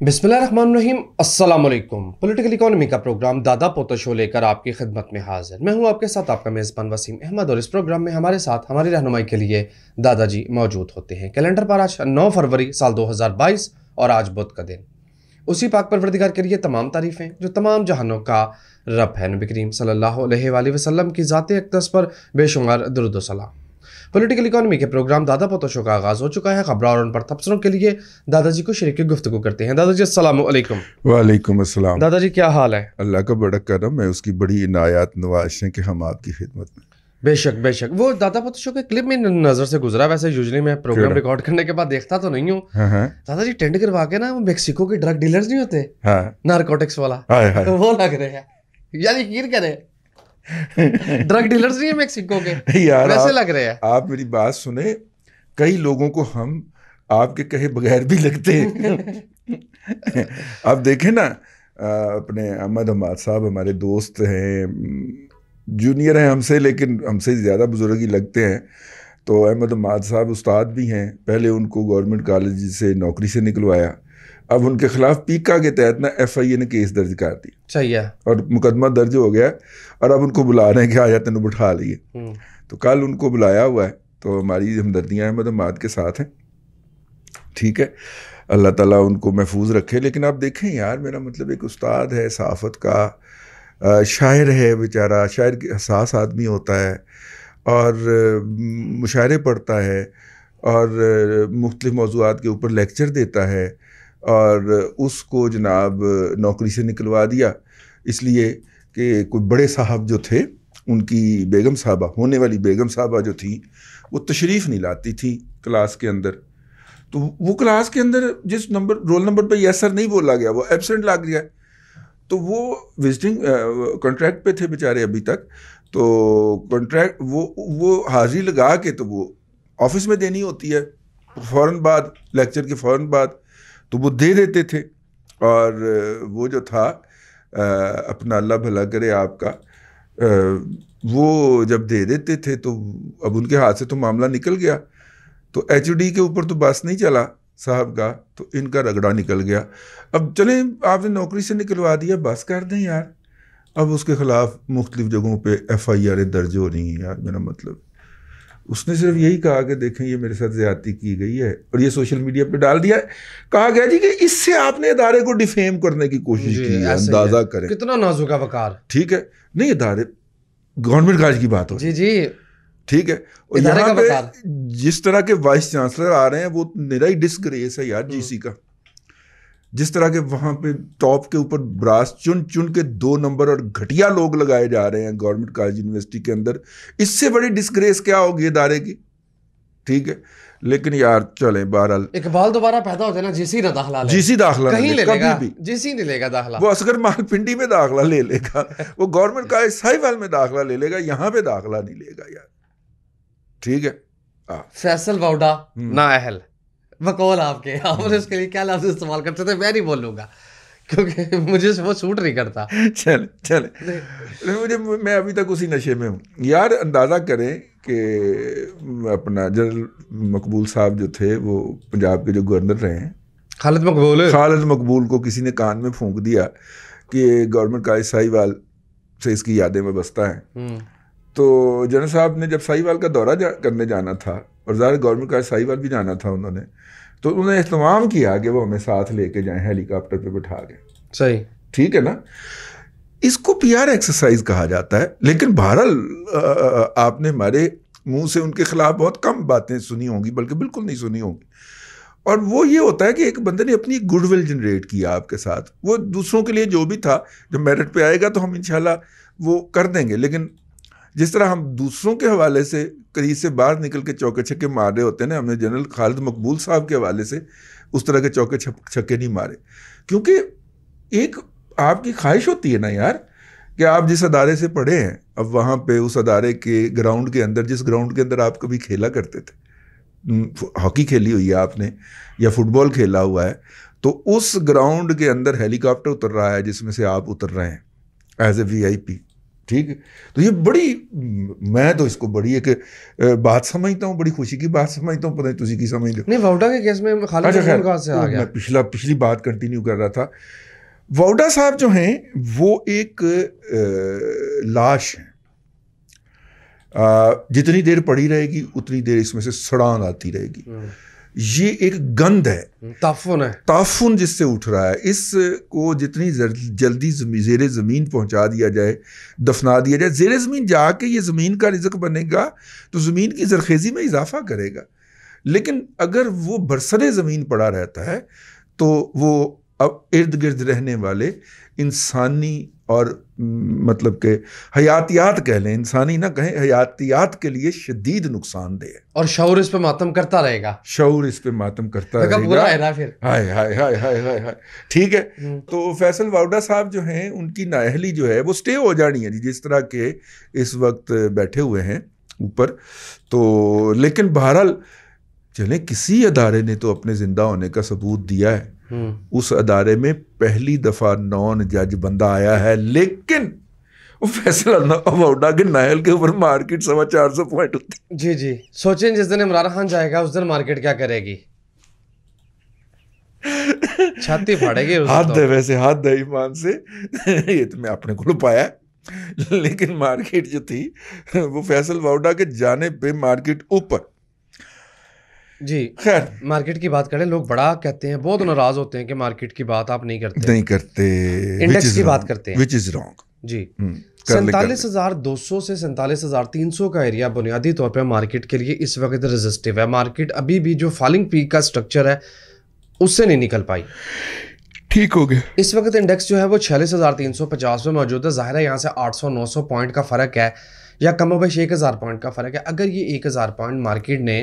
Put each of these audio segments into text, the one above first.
बिस्मिल्लाहिर्रहमानिर्रहीम। अस्सलाम वालेकुम। पॉलिटिकल इकोनॉमी का प्रोग्राम दादा पोता शो लेकर आपकी खिदमत में हाजिर। मैं हूं आपके साथ आपका मेज़बान वसीम अहमद और इस प्रोग्राम में हमारे साथ हमारी रहनुमाई के लिए दादाजी मौजूद होते हैं। कैलेंडर पर आज 9 फरवरी साल 2022 और आज बुध का दिन। उसी पाक परवरदिगार के लिए तमाम तारीफ़ें जो तमाम जहानों का रब है। नबी करीम सल्लल्लाहु अलैहि वसल्लम की ज़ात अक़दस पर बेशुमार दुरूद व सलाम। पॉलिटिकल इकोनॉमी के प्रोग्राम दादा पोता शो का आगाज़ हो चुका है। खबरों और उन पर तबसरों के लिए दादाजी को शरीक गुफ्तगू करते हैं। दादाजी अस्सलाम वालेकुम। वालेकुम अस्सलाम। दादाजी क्या हाल है? अल्लाह का बड़ा करम है, उसकी बड़ी इनायत नवाज़ हैं कि हम आपकी खिदमत में। बेशक बेशक। वो दादा पोता शो के क्लिप में नज़र से गुजरा। वैसे यूजुअली मैं प्रोग्राम रिकॉर्ड करने के बाद देखता तो नहीं हूँ। हाँ। दादाजी टेंड करवा के ना वो मेक्सिको के ड्रग डीलर्स नहीं होते, हाँ। नारकोटिक्स वाला, हाय वो लग रहे हैं। यानी यकीन करें ड्रग डीलर्स नहीं है मेक्सिको के, यार वैसे लग रहे हैं। आप मेरी बात सुने, कई लोगों को हम आपके कहे बगैर भी लगते हैं। आप देखें ना, अपने अहमद हमाद साहब हमारे दोस्त हैं, जूनियर हैं हमसे, लेकिन हमसे ज़्यादा बुजुर्ग ही लगते हैं। तो अहमद हमाद साहब उस्ताद भी हैं। पहले उनको गवर्नमेंट कॉलेज से नौकरी से निकलवाया, अब उनके खिलाफ पीका के तहत ना FIA ने केस दर्ज कर दिया। सही है। और मुकदमा दर्ज हो गया और अब उनको बुला रहे हैं कि आया तेन बिठा लिए। तो कल उनको बुलाया हुआ है, तो हमारी हमदर्दियाँ अहमद हमाद के साथ हैं। ठीक है, अल्लाह ताला उनको महफूज रखे। लेकिन आप देखें यार, मेरा मतलब एक उस्ताद है, सहाफ़त का शायर है बेचारा, शायर के हसास आदमी होता है और मुशायरे पढ़ता है और मुख्तलिफ़ मौज़ूआत के ऊपर लेक्चर देता है, और उसको जनाब नौकरी से निकलवा दिया इसलिए कि कोई बड़े साहब जो थे, उनकी बेगम साहबा, होने वाली बेगम साहबा जो थी, वो तशरीफ़ नहीं लाती थी क्लास के अंदर। तो वो क्लास के अंदर जिस रोल नंबर पे यस सर नहीं बोला गया, वो एब्सेंट लग गया। तो वो विजिटिंग कॉन्ट्रैक्ट पे थे बेचारे अभी तक। तो कॉन्ट्रैक्ट वो हाजिरी लगा के तो वो ऑफिस में देनी होती है फ़ौरन बाद, लेक्चर के फ़ौरन बाद, तो वो दे देते थे। और वो जो था अपना अल्लाह भला करे आपका, वो जब दे देते थे तो अब उनके हाथ से तो मामला निकल गया। तो HOD के ऊपर तो बस नहीं चला साहब का, तो इनका रगड़ा निकल गया। अब चले, आपने नौकरी से निकलवा दिया, बस कर दें यार। अब उसके ख़िलाफ़ मुख्तलिफ़ जगहों पे FIR दर्ज हो रही हैं। यार मेरा मतलब, उसने सिर्फ यही कहा कि देखें ये मेरे साथ ज़्यादती की गई है, और ये सोशल मीडिया पे डाल दिया है। कहा गया जी कि इससे आपने इदारे को डिफेम करने की कोशिश की है। अंदाज़ा करें कितना नाजुक वकार। ठीक है, नहीं इदारे गवर्नमेंट काज की बात हो जी जी, ठीक है। और यहाँ पे जिस तरह के वाइस चांसलर आ रहे हैं, वो मेरा ही डिस्ग्रेस है यार GC का। जिस तरह के वहाँ पे टॉप के ऊपर ब्रास चुन चुन के 2 नंबर और घटिया लोग लगाए जा रहे हैं गवर्नमेंट कॉलेज यूनिवर्सिटी के अंदर, इससे बड़ी डिस्ग्रेस क्या होगी इदारे की। ठीक है, लेकिन यार चले, बहरहाल इकबाल दोबारा पैदा होते ना, GC ना दाखला ले, GC दाखला कहीं ले लेगा, कभी भी GC नहीं लेगा दाखला। वो असगर माल पिंडी में दाखला ले लेगा, वो गवर्नमेंट कॉलेज साहिवाल में दाखला ले लेगा, यहाँ पे दाखला नहीं लेगा यार। ठीक है, फैसल वाउडा ना अहल बकौल आपके, आपने उसके लिए क्या लफ्ज़ इस्तेमाल करते थे मैं नहीं बोलूँगा क्योंकि मुझे वो सूट नहीं करता। चले मैं अभी तक उसी नशे में हूँ यार। अंदाज़ा करें कि अपना जनरल मकबूल साहब जो थे, वो पंजाब के जो गवर्नर रहे हैं, खालिद मकबूल को किसी ने कान में फूंक दिया कि गवर्नमेंट कॉलेज साहिवाल से इसकी यादें में बसता है। तो जनरल साहब ने जब साहिवाल का दौरा करने जाना था, और ज़ाहिर गवर्नमेंट कॉलेज साहिवाल भी जाना था उन्होंने, तो उन्होंने एहतमाम किया कि वो हमें साथ लेके जाएं हेलीकॉप्टर पे बिठा के। सही, ठीक है ना, इसको PR एक्सरसाइज कहा जाता है। लेकिन बहरहाल आपने हमारे मुंह से उनके खिलाफ बहुत कम बातें सुनी होंगी, बल्कि बिल्कुल नहीं सुनी होंगी। और वो ये होता है कि एक बंदे ने अपनी गुडविल जनरेट किया आपके साथ, वो दूसरों के लिए जो भी था, जब मेरिट पे आएगा तो हम इंशाल्लाह वो कर देंगे। लेकिन जिस तरह हम दूसरों के हवाले से करीब से बाहर निकल के चौके छक्के मार रहे होते हैं ना, हमने जनरल खालिद मकबूल साहब के हवाले से उस तरह के चौके छक्के नहीं मारे। क्योंकि एक आपकी ख्वाहिश होती है ना यार, कि आप जिस अदारे से पढ़े हैं, अब वहाँ पे उस अदारे के ग्राउंड के अंदर, जिस ग्राउंड के अंदर आप कभी खेला करते थे, हॉकी खेली हुई है आपने या फुटबॉल खेला हुआ है, तो उस ग्राउंड के अंदर हेलीकॉप्टर उतर रहा है जिसमें से आप उतर रहे हैं एज ए VIP। ठीक है, तो ये बड़ी, मैं तो इसको बड़ी एक बात समझता हूँ, बड़ी खुशी की बात समझता हूँ, पता नहीं तुझी की समझ लो। नहीं, वाउडा के केस में खालिद अफजल कहाँ से आ गया? मैं पिछली बात कंटिन्यू कर रहा था। वाउडा साहब जो हैं वो एक लाश है, जितनी देर पड़ी रहेगी उतनी देर इसमें से सड़ान आती रहेगी। ये एक गंध है, ताफुन जिससे उठ रहा है। इसको जितनी जल्दी ज़ेरे ज़मीन पहुंचा दिया जाए, दफना दिया जाए, ज़ेरे ज़मीन जाके ये ज़मीन का रिज़्क बनेगा तो ज़मीन की ज़रखेज़ी में इजाफा करेगा। लेकिन अगर वो बरसरे ज़मीन पड़ा रहता है तो वो अब इर्द गिर्द रहने वाले इंसानी और मतलब के हयातियात कह लें, इंसानी ना कहें, हयातियात के लिए शदीद नुकसानदेह है। और शऊर इस पे मातम करता रहेगा, शऊर इस पे मातम करता रहेगा। फिर हाय हाय हाय हाय हाय हाय, ठीक है। तो फैसल वाउडा साहब जो हैं उनकी नाअहली जो है वो स्टे हो जानी है जी, जिस तरह के इस वक्त बैठे हुए हैं ऊपर। तो लेकिन बहरहाल चले, किसी अदारे ने तो अपने जिंदा होने का सबूत दिया है। उस अदारे में पहली दफा नॉन जज बंदा आया है, लेकिन वो फैसल वाउडा के नायल के ऊपर मार्केट 450 पॉइंट होती। जी जी, सोचें जिस दिन इमरान खान जाएगा उस दिन मार्केट क्या करेगी, छाती फाड़ेगी। हाथ है, वैसे हाथ है ईमान से ये तो मैं अपने को पाया, लेकिन मार्केट जो थी वो फैसल वाउडा के जाने पे मार्केट ऊपर। जी खैर, मार्केट की बात करें, लोग बड़ा कहते हैं, बहुत नाराज होते हैं कि मार्केट की बात आप नहीं करते, इंडेक्स की बात करते हैं, विच इज रॉन्ग जी। 47,200 से 47,300 का एरिया बुनियादी तौर पर मार्केट के लिए इस वक्त रेजिस्टिव है। मार्केट अभी भी जो फॉलिंग पीक का स्ट्रक्चर है उससे नहीं निकल पाई, ठीक हो गया। इस वक्त इंडेक्स जो है वो 46,350 में मौजूद है। जाहिर है यहाँ से 800-900 पॉइंट का फ़र्क है, या कम बेश 1,000 पॉइंट का फ़र्क है। अगर ये 1,000 पॉइंट मार्केट ने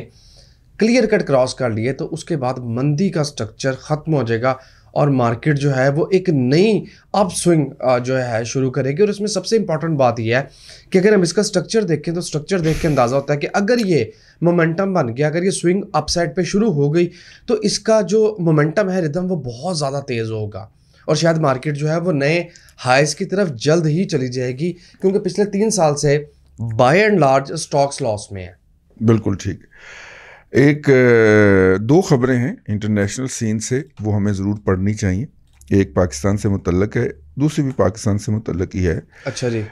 क्लियर कट क्रॉस कर लिए तो उसके बाद मंदी का स्ट्रक्चर ख़त्म हो जाएगा और मार्केट जो है वो एक नई अप स्विंग जो है शुरू करेगी। और इसमें सबसे इंपॉर्टेंट बात यह है कि अगर हम इसका स्ट्रक्चर देखें तो स्ट्रक्चर देख के अंदाज़ा होता है कि अगर ये मोमेंटम बन गया, अगर ये स्विंग अपसाइड पे शुरू हो गई तो इसका जो मोमेंटम है, रिदम, वो बहुत ज़्यादा तेज़ होगा और शायद मार्केट जो है वो नए हाइज की तरफ जल्द ही चली जाएगी, क्योंकि पिछले 3 साल से by and large stocks loss में है। बिल्कुल ठीक। एक 2 खबरें हैं इंटरनेशनल सीन से, वो हमें ज़रूर पढ़नी चाहिए। एक पाकिस्तान से मुतल्लक है, दूसरी भी पाकिस्तान से मुतल्लक ही है। अच्छा जी।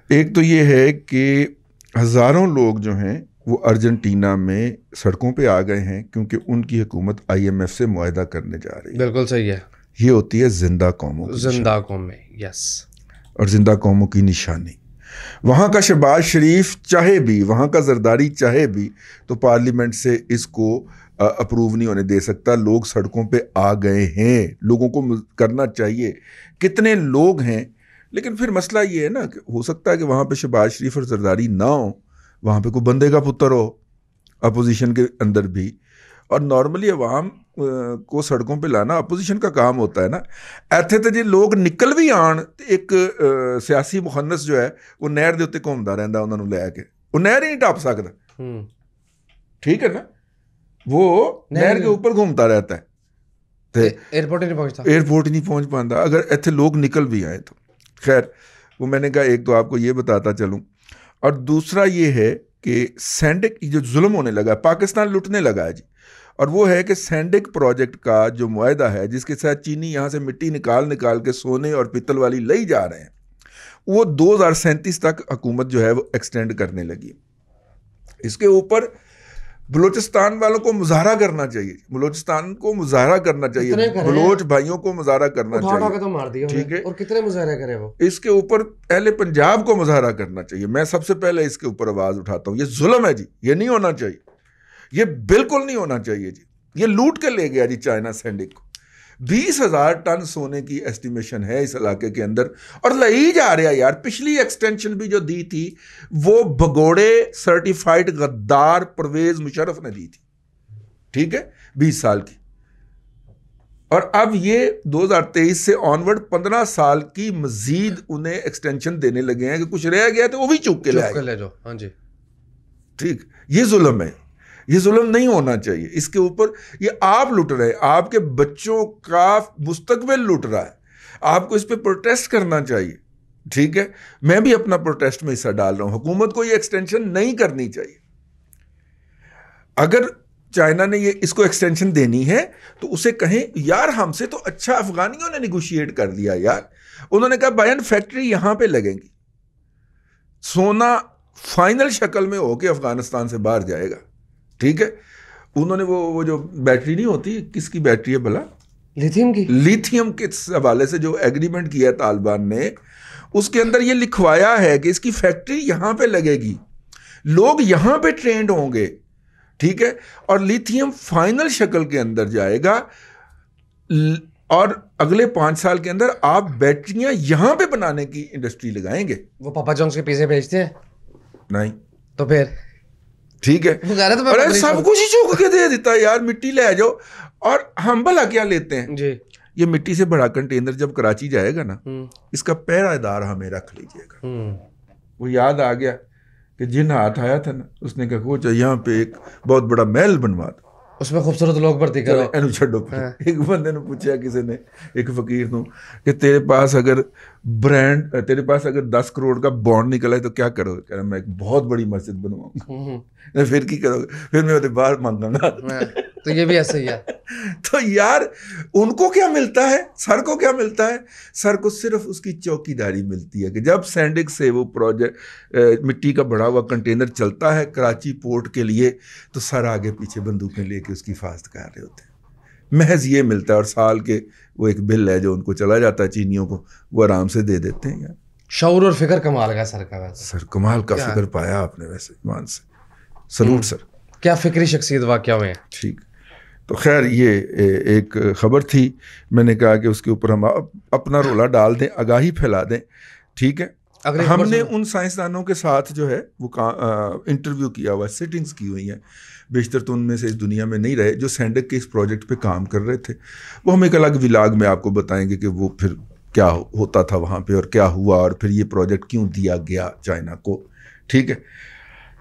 एक तो ये है कि हज़ारों लोग जो हैं वो अर्जेंटीना में सड़कों पे आ गए हैं क्योंकि उनकी हुकूमत IMF से मुआहदा करने जा रही है। बिल्कुल सही है। ये होती है जिंदा कौमों की, जिंदा कौम में, यस, और जिंदा कौमों की निशानी। वहाँ का शहबाज शरीफ चाहे भी, वहाँ का जरदारी चाहे भी तो पार्लियामेंट से इसको अप्रूव नहीं होने दे सकता। लोग सड़कों पे आ गए हैं, लोगों को करना चाहिए। कितने लोग हैं, लेकिन फिर मसला ये है ना कि हो सकता है कि वहाँ पे शहबाज शरीफ और जरदारी ना हो, वहाँ पे कोई बंदे का पुत्र हो अपोजिशन के अंदर भी। और नॉर्मली अवाम को सड़कों पे लाना अपोजिशन का काम होता है ना। ਇੱਥੇ ਤੇ ਜੇ ਲੋਕ ਨਿਕਲ ਵੀ ਆਣ ਤੇ ਇੱਕ ਸਿਆਸੀ ਮੁਖੰਨਸ ਜੋ ਹੈ ਉਹ ਨਹਿਰ ਦੇ ਉੱਤੇ ਘੁੰਮਦਾ ਰਹਿੰਦਾ ਉਹਨਾਂ ਨੂੰ ਲੈ ਕੇ, ਉਹ ਨਹਿਰ ਹੀ नहीं टप सकता। ठीक है ना, वो नहर के ऊपर घूमता रहता है, तो एयरपोर्ट ही नहीं पहुंचता, एयरपोर्ट ही नहीं पहुंच पाता अगर ਇੱਥੇ लोग निकल भी आए तो। खैर, वो मैंने कहा एक तो आपको ये बताता चलूँ, और दूसरा ये है कि सैंडिक जो जुल्म होने लगा, पाकिस्तान लुटने लगा है जी, और वो है कि सैंडिक प्रोजेक्ट का जो मुआहदा है जिसके साथ चीनी यहाँ से मिट्टी निकाल के सोने और पित्तल वाली लाई जा रहे हैं, वो 2037 तक हुकूमत जो है वो एक्सटेंड करने लगी। इसके ऊपर बलूचिस्तान वालों को मुजाहरा करना चाहिए, बलूचिस्तान को मुजाहरा करना चाहिए, बलोच भाइयों को मुजाहरा करना चाहिए, तो मार दिया, ठीक है। और कितने मुजाहरे करे वो। इसके ऊपर अहले पंजाब को मुजाहरा करना चाहिए। मैं सबसे पहले इसके ऊपर आवाज़ उठाता हूँ, ये जुल्म है जी, ये नहीं होना चाहिए, ये बिल्कुल नहीं होना चाहिए जी। ये लूट के ले गया जी चाइना सैंडिक को। 20,000 टन सोने की एस्टिमेशन है इस इलाके के अंदर, और लाई जा रहा यार। पिछली एक्सटेंशन भी जो दी थी वो भगोड़े सर्टिफाइड गद्दार परवेज मुशर्रफ ने दी थी, ठीक है, 20 साल की। और अब ये 2023 से ऑनवर्ड 15 साल की मजीद उन्हें एक्सटेंशन देने लगे हैं कि कुछ रह गया तो वो भी चुप के ले जाओ। हाँ जी, ठीक। ये जुल्म है, ये जुल्म नहीं होना चाहिए। इसके ऊपर ये आप लुट रहे हैं, आपके बच्चों का मुस्तकबिल लुट रहा है, आपको इस पे प्रोटेस्ट करना चाहिए। ठीक है, मैं भी अपना प्रोटेस्ट में हिस्सा डाल रहा हूं। हुकूमत को ये एक्सटेंशन नहीं करनी चाहिए। अगर चाइना ने ये इसको एक्सटेंशन देनी है तो उसे कहें यार हमसे तो अच्छा अफगानियों ने निगोशिएट कर लिया यार। उन्होंने कहा बायन फैक्ट्री यहां पे लगेंगी, सोना फाइनल शक्ल में होके अफगानिस्तान से बाहर जाएगा। ठीक है, उन्होंने वो जो बैटरी नहीं होती, किसकी बैटरी है भला, लिथियम की, लिथियम के हवाले से जो एग्रीमेंट किया तालिबान ने, उसके अंदर ये लिखवाया है कि इसकी फैक्ट्री यहां पे लगेगी, लोग यहां पे ट्रेंड होंगे। ठीक है, और लिथियम फाइनल शक्ल के अंदर जाएगा और अगले 5 साल के अंदर आप बैटरियां यहां पे बनाने की इंडस्ट्री लगाएंगे। वो पापा जॉन्स के पीछे भेजते हैं नहीं तो फिर ठीक है, अरे सब कुछ ही चूक के दे देता है यार, मिट्टी ले जाओ। और हम भला क्या लेते हैं जी, ये मिट्टी से बड़ा कंटेनर जब कराची जाएगा ना, इसका पहरादार हमें रख लीजिएगा। वो याद आ गया कि जिन हाथ आया था ना, उसने कहा कोच यहाँ पे एक बहुत बड़ा महल बनवा दो, उसमें खूबसूरत लोग भर्ती करो। एनु छो। एक बंदे ने पूछा किसी ने, एक फकीर को, कि तेरे पास अगर 10 करोड़ का बॉन्ड निकला है तो क्या करोगे? कह रहा मैं एक बहुत बड़ी मस्जिद बनवाऊंगा। फिर की करोगे? फिर मैं उधर बाहर मांगूंगा। तो ये भी ऐसे ही है। तो यार उनको क्या मिलता है, सर को क्या मिलता है? सर को सिर्फ उसकी चौकीदारी मिलती है कि जब सैंडिक से वो प्रोजेक्ट मिट्टी का बड़ा हुआ कंटेनर चलता है कराची पोर्ट के लिए, तो सर आगे पीछे बंदूकें लेके उसकी हिफाजत कर रहे होते हैं। महज ये मिलता है। और साल के वो एक बिल है जो उनको चला जाता है चीनियों को, वो आराम से दे देते हैं यार। शऊर और फिक्र कमाल का सर का। वैसे सर कमाल का फिक्र पाया आपने, वैसे ईमान से सलूट सर। क्या फिक्री शख्सियत वाकया हुए हैं। ठीक, तो खैर ये एक खबर थी, मैंने कहा कि उसके ऊपर हम अपना रोला डाल दें, आगाही फैला दें। ठीक है, हमने उन साइंसदानों के साथ जो है वो इंटरव्यू किया हुआ, सिटिंग्स की हुई हैं। बेशतर तो उनमें से इस दुनिया में नहीं रहे जो सैंडिक के इस प्रोजेक्ट पे काम कर रहे थे। वो हम एक अलग विलाग में आपको बताएंगे कि वो फिर क्या होता था वहाँ पे और क्या हुआ और फिर ये प्रोजेक्ट क्यों दिया गया चाइना को। ठीक है,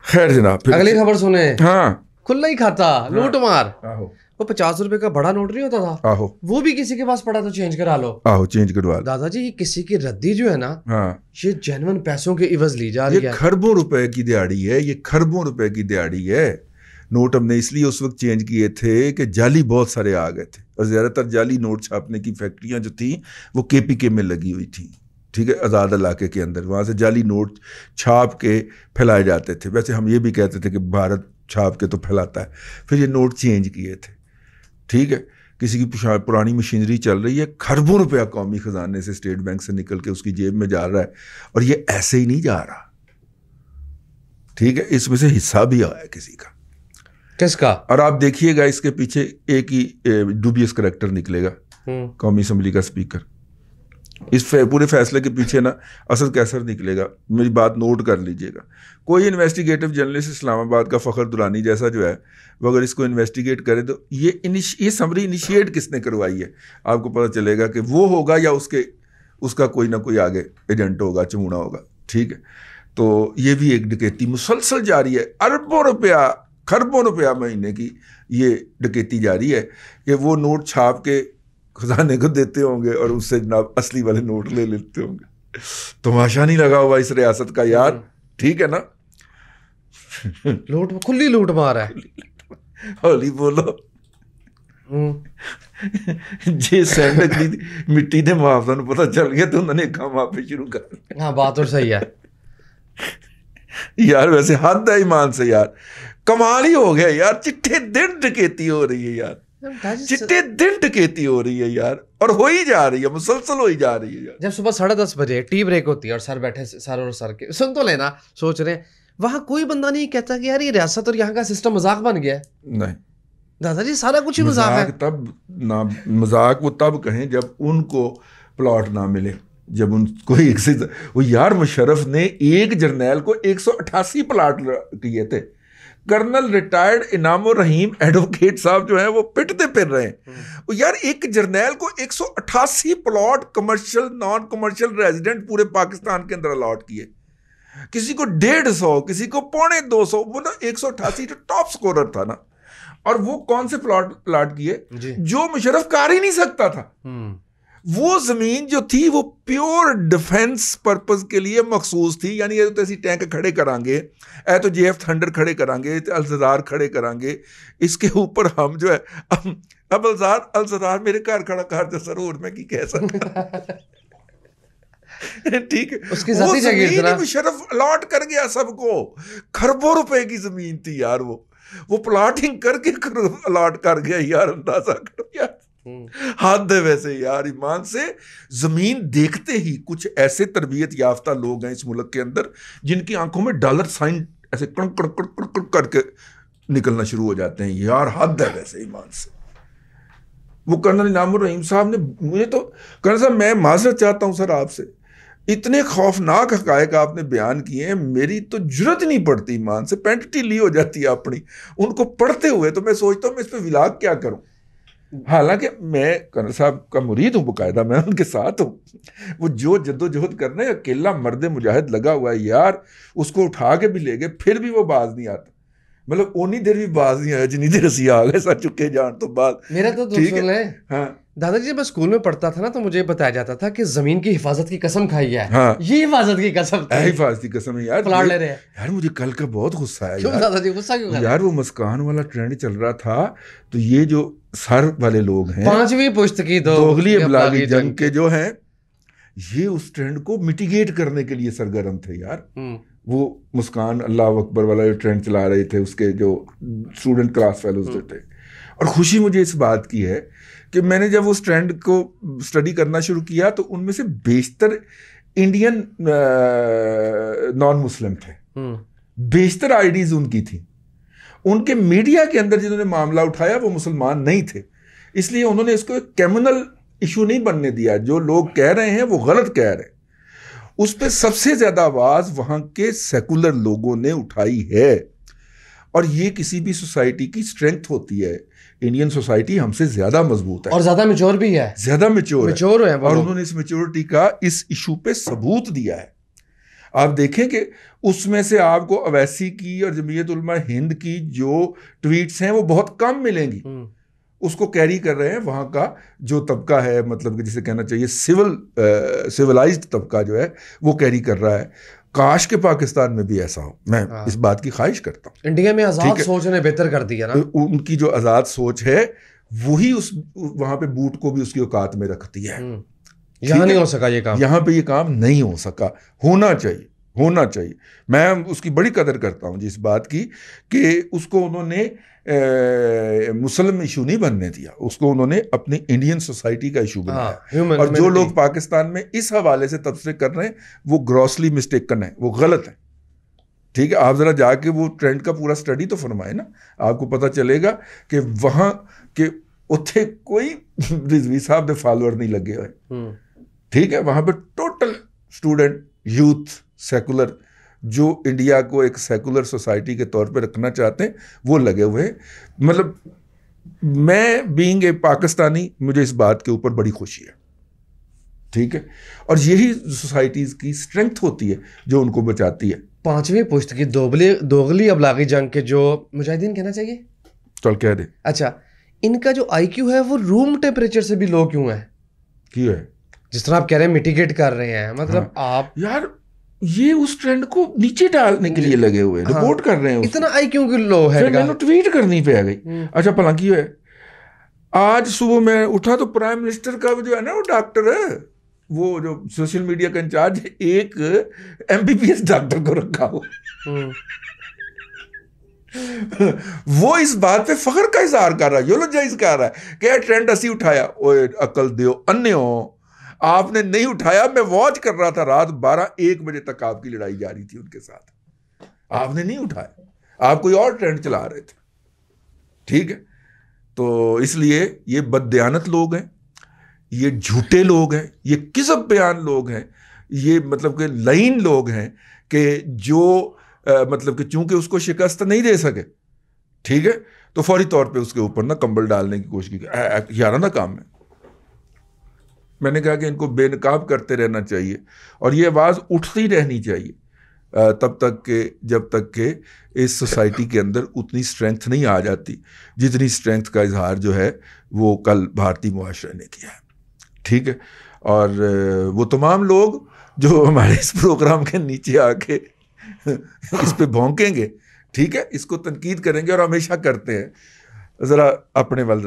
खैर जनाब अगली खबर सुने। हाँ, खुला ही खाता, लूट मार। आहो, वो 50 रुपए का बड़ा नोट नहीं होता था, आहो, वो भी किसी के पास पड़ा तो चेंज करा लो। आहो, चेंज करवा लो। दादाजी ये किसी की रद्दी जो है ना, हाँ, ये जेन्युइन पैसों के इवज ली जा रही है। ये खरबों रुपए की दिहाड़ी है, ये खरबों रुपए की दिहाड़ी है। नोट हमने इसलिए उस वक्त चेंज किए थे कि जाली बहुत सारे आ गए थे और ज़्यादातर जाली नोट छापने की फैक्ट्रियां जो थी वो KPK में लगी हुई थी। ठीक है, आज़ाद इलाके के अंदर वहाँ से जाली नोट छाप के फैलाए जाते थे। वैसे हम ये भी कहते थे कि भारत छाप के तो फैलाता है। फिर ये नोट चेंज किए थे। ठीक है, किसी की पुरानी मशीनरी चल रही है, खरबों रुपया कौमी खजाने से स्टेट बैंक से निकल के उसकी जेब में जा रहा है और ये ऐसे ही नहीं जा रहा। ठीक है, इसमें से हिस्सा भी आया है किसी का। किसका? और आप देखिएगा इसके पीछे एक ही डूबियस करैक्टर निकलेगा, कौमी असम्बली का स्पीकर। इस पूरे फैसले के पीछे ना असद कैसर निकलेगा। मेरी बात नोट कर लीजिएगा। कोई इन्वेस्टिगेटिव जर्नलिस्ट इस्लामाबाद का फ़खर दुरानी जैसा जो है वो अगर इसको इन्वेस्टिगेट करे तो ये समरी इनिशिएट किसने करवाई है आपको पता चलेगा कि वो होगा या उसका कोई ना कोई आगे एजेंट होगा, चमूना होगा। ठीक है, तो ये भी एक डकैती मुसलसल जारी है। अरबों रुपया, खरबों रुपया महीने की ये डकैती जारी है कि वो नोट छाप के खजाने को देते होंगे और उससे जनाब असली वाले नोट ले लेते होंगे। तमाशा नहीं लगा हुआ इस रियासत का यार। ठीक है ना, लूट, खुली लूट मार है। हौली बोलो जे सैंडक दी मिट्टी दे मुआवजा नूं पता चल गया तो उन्होंने काम आप शुरू कर। हाँ, बात तो सही है यार। वैसे हद है ईमान से यार, कमाल ही हो गया यार। चिट्टे दिन डकैती हो रही है यार, चिट्टे दिन डकैती हो रही है यार, और हो ही जा रही है, मुसलसल हो ही जा रही है यार। जब सुबह 10:30 बजे टी ब्रेक होती है और सर बैठे, सर और सर के सुन तो लेना, सोच रहे हैं, वहां कोई बंदा नहीं कहता कि यार ये रियासत और यहाँ का सिस्टम मजाक बन गया है। नहीं दादाजी, सारा कुछ ही मजाक है। तब ना मजाक वो तब कहें जब उनको प्लॉट ना मिले, जब उनको वो यार मुशर्रफ ने एक जर्नैल को 188 प्लाट किए थे। कर्नल रिटायर्ड इनामुर रहीम एडवोकेट साहब जो है वो पिटते फिर रहे हैं। वो यार एक जर्नैल को 188 plot commercial, non commercial resident पूरे पाकिस्तान के अंदर अलॉट किए। किसी को 150, किसी को 250, वो ना 188 तो टॉप स्कोरर था ना। और वो कौन से प्लॉट किए जो मुशर्रफ कर ही नहीं सकता था। वो ज़मीन जो थी वो प्योर डिफेंस पर्पस के लिए मखसूस थी। यानी ये तो ऐसी टैंक खड़े करांगे, ऐ तो JF थंडर खड़े करांगे, अल्ज़रार खड़े करांगे, इसके ऊपर हम जो है अब अल्ज़रार मेरे घर खड़ा कर दे जरूर, मैं की कह सकता ठीक है, उसकी वो जाती जमीन जागीर था। मुशर्रफ अलॉट कर गया सबको, खरबों रुपए की जमीन थी यार, वो प्लाटिंग करके अलॉट कर गया यार, अंदाजा करो यार, हद है वैसे यार। ईमान से जमीन देखते ही कुछ ऐसे तरबियत याफ्ता लोग हैं इस मुल्क के अंदर जिनकी आंखों में डॉलर साइन ऐसे कड़क कड़क कड़क कड़क कड़क करके निकलना शुरू हो जाते हैं यार, हद है वैसे ईमान से। वो कर्नल इनामुर रहीम साहब ने मुझे तो, कर्नल साहब मैं माजरत चाहता हूं सर आपसे, इतने खौफनाक हकायक आपने बयान किए हैं, मेरी तो जुर्रत नहीं पड़ती ईमान से, पैंट ढीली हो जाती है अपनी उनको पढ़ते हुए। तो मैं सोचता हूँ मैं इस पर विलाग क्या करूं, हालांकि मैं कर्नल साहब का मुरीद हूं, बाकायदा मैं उनके साथ हूं। वो जो जद्दोजहद करना है, अकेला मर्द मुजाहिद लगा हुआ है यार, उसको उठा के भी ले गए फिर भी वो बाज नहीं आता, मतलब उन्नी देर भी बाज नहीं आया जितनी देर असी आ गए सर चुके जान तो बाद। मेरा तो ठीक सुन ले, हाँ दादाजी जब मैं स्कूल में पढ़ता था ना तो मुझे बताया जाता था कि जमीन की हिफाजत की कसम खाई है। हाँ, ये हिफाजत की कसम थी। हिफाजत की कसम है यार, प्लाट ले रहे हैं यार मुझे कल का बहुत गुस्सा आया क्यों यार, दादाजी गुस्सा क्यों कर रहे हैं? यार वो मस्कान वाला ट्रेंड चल रहा था, तो ये जो सर वाले लोग हैं, 5वीं पुश्त की दोगली अबलागी जंग के जो हैं, ये उस ट्रेंड को मिटिगेट करने के लिए सरगर्म थे यार। वो मुस्कान अल्लाह अकबर वाला जो ट्रेंड चला रहे थे, उसके जो स्टूडेंट क्लास फेलोज जो थे। और खुशी मुझे इस बात की है कि मैंने जब उस ट्रेंड को स्टडी करना शुरू किया तो उनमें से बेशतर इंडियन नॉन मुस्लिम थे, बेशतर आईडीज उनकी थी। उनके मीडिया के अंदर जिन्होंने मामला उठाया वो मुसलमान नहीं थे, इसलिए उन्होंने इसको एक कम्युनल इशू नहीं बनने दिया। जो लोग कह रहे हैं वो गलत कह रहे हैं, उस पर सबसे ज्यादा आवाज वहां के सेकुलर लोगों ने उठाई है। और ये किसी भी सोसाइटी की स्ट्रेंथ होती है। इंडियन सोसाइटी हमसे ज्यादा मजबूत है और ज्यादा मैच्योर भी है, ज्यादा मैच्योर है और उन्होंने इस मैच्योरिटी का इस इशू पे सबूत दिया है। आप देखें कि उसमें से आपको अवैसी की और जमीयत उलमा हिंद की जो ट्वीट्स हैं वो बहुत कम मिलेंगी। उसको कैरी कर रहे हैं वहाँ का जो तबका है, मतलब कि जिसे कहना चाहिए सिविलाइज्ड तबका जो है वो कैरी कर रहा है। काश के पाकिस्तान में भी ऐसा हो, मैं इस बात की ख्वाहिश करता हूँ। इंडिया में आज़ाद सोच ने बेहतर कर दिया ना, उनकी जो आज़ाद सोच है वही उस वहाँ पे बूट को भी उसकी औकात में रखती है। यहाँ नहीं हो सका ये काम, यहाँ पे ये काम नहीं हो सका, होना चाहिए। मैं उसकी बड़ी कदर करता हूँ जिस बात की कि उसको उन्होंने मुस्लिम इशू नहीं बनने दिया, उसको उन्होंने अपनी इंडियन सोसाइटी का इशू बनाया। और जो लोग पाकिस्तान में इस हवाले से तबसरे कर रहे हैं वो ग्रॉसली मिस्टेकन है, वो गलत है। ठीक है, आप जरा जाके वो ट्रेंड का पूरा स्टडी तो फरमाए ना, आपको पता चलेगा कि वहाँ के उत्थे कोई रिजवी साहब के फॉलोअर नहीं लगे हुए। ठीक है, वहाँ पे टोटल स्टूडेंट यूथ सेकुलर जो इंडिया को एक सेकुलर सोसाइटी के तौर पे रखना चाहते हैं वो लगे हुए हैं। मतलब मैं बीइंग ए पाकिस्तानी, मुझे इस बात के ऊपर बड़ी खुशी है। ठीक है, और यही सोसाइटीज की स्ट्रेंथ होती है जो उनको बचाती है। 5वीं पुश्त की दोगली अबलागी जंग के जो मुजाहिदीन कहना चाहिए, चल कह दे। अच्छा, इनका जो IQ है वो रूम टेम्परेचर से भी लो क्यों है? क्यों है? जिस तरह आप कह रहे हैं मिटिगेट कर रहे हैं, मतलब आप यार ये उस ट्रेंड को नीचे डालने के लिए लगे हुए हैं, रिपोर्ट कर रहे हैं। इतना IQ क्यों लो है? फिर मैंने ट्वीट करनी पे आ गई। अच्छा भला क्यों है? आज सुबह मैं उठा तो प्राइम मिनिस्टर का जो है ना वो डॉक्टर है, वो जो सोशल मीडिया का इंचार्ज, एक MBBS डॉक्टर को रखा हो वो इस बात पे फख्र का इजहार कर रहा है, यूलोजाइज कर रहा है कि ट्रेंड असी उठाया। ओए अकल दियो अन्य हो, आपने नहीं उठाया। मैं वॉच कर रहा था रात 12-1 बजे तक, आपकी लड़ाई जारी थी उनके साथ, आपने नहीं उठाया, आप कोई और ट्रेंड चला रहे थे। ठीक है, तो इसलिए ये बददयानत लोग हैं, ये झूठे लोग हैं, ये किज़ब बयान लोग हैं, ये मतलब कि लाइन लोग हैं कि जो मतलब कि चूंकि उसको शिकस्त नहीं दे सके, ठीक है, तो फौरी तौर पे उसके ऊपर ना कंबल डालने की कोशिश की। याराना काम है। मैंने कहा कि इनको बेनकाब करते रहना चाहिए और ये आवाज़ उठती रहनी चाहिए तब तक के जब तक के इस सोसाइटी के अंदर उतनी स्ट्रेंथ नहीं आ जाती जितनी स्ट्रेंथ का इजहार जो है वो कल भारतीय मुआशरे ने किया है। ठीक है। और वो तमाम लोग जो हमारे इस प्रोग्राम के नीचे आके इस पे भौंकेंगे, ठीक है, इसको तनकीद करेंगे और हमेशा करते हैं, ज़रा अपने वाल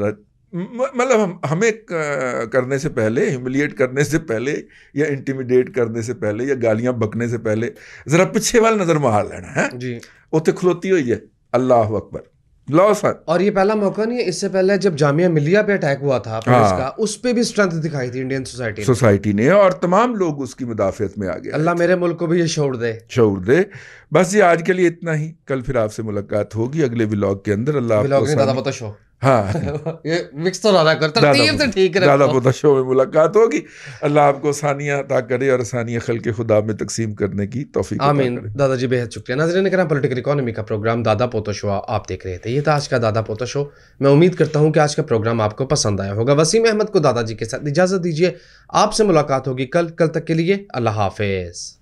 मतलब हमें करने से पहले, ह्यूमिलिएट करने से पहले या इंटिमिडेट करने से पहले या गालियां बकने से पहले ज़रा पीछे वाल नज़र मार लेना है जी। उत्थे खलोती हुई है अल्लाह अकबर लो सर। और ये पहला मौका नहीं है, इससे पहले जब जामिया मिलिया पे अटैक हुआ था पुलिस का, उस पे भी स्ट्रेंथ दिखाई थी इंडियन सोसाइटी ने और तमाम लोग उसकी मुदाफियत में आ गए। अल्लाह मेरे मुल्क को भी ये शऊर दे। बस ये आज के लिए इतना ही, कल फिर आपसे मुलाकात होगी अगले व्लॉग के अंदर। अल्लाह आपको हाँ ये मिक्स तो रहा कर तरतीब से ठीक है, दादा पोता शो में मुलाकात होगी। अल्लाह आपको आसानियाँ अता करे और आसानियाँ खल्क़े खुदा में तकसीम करने की तौफीक आमीन। दादाजी बेहद शुक्रिया। नाज़रीन करम, पॉलिटिकल इकोनॉमी का प्रोग्राम दादा पोता शो आप देख रहे थे। ये था आज का दादा पोता शो। मैं उम्मीद करता हूँ कि आज का प्रोग्राम आपको पसंद आया होगा। वसीम अहमद को दादाजी के साथ इजाज़त दीजिए, आपसे मुलाकात होगी कल तक के लिए अल्लाह हाफिज़।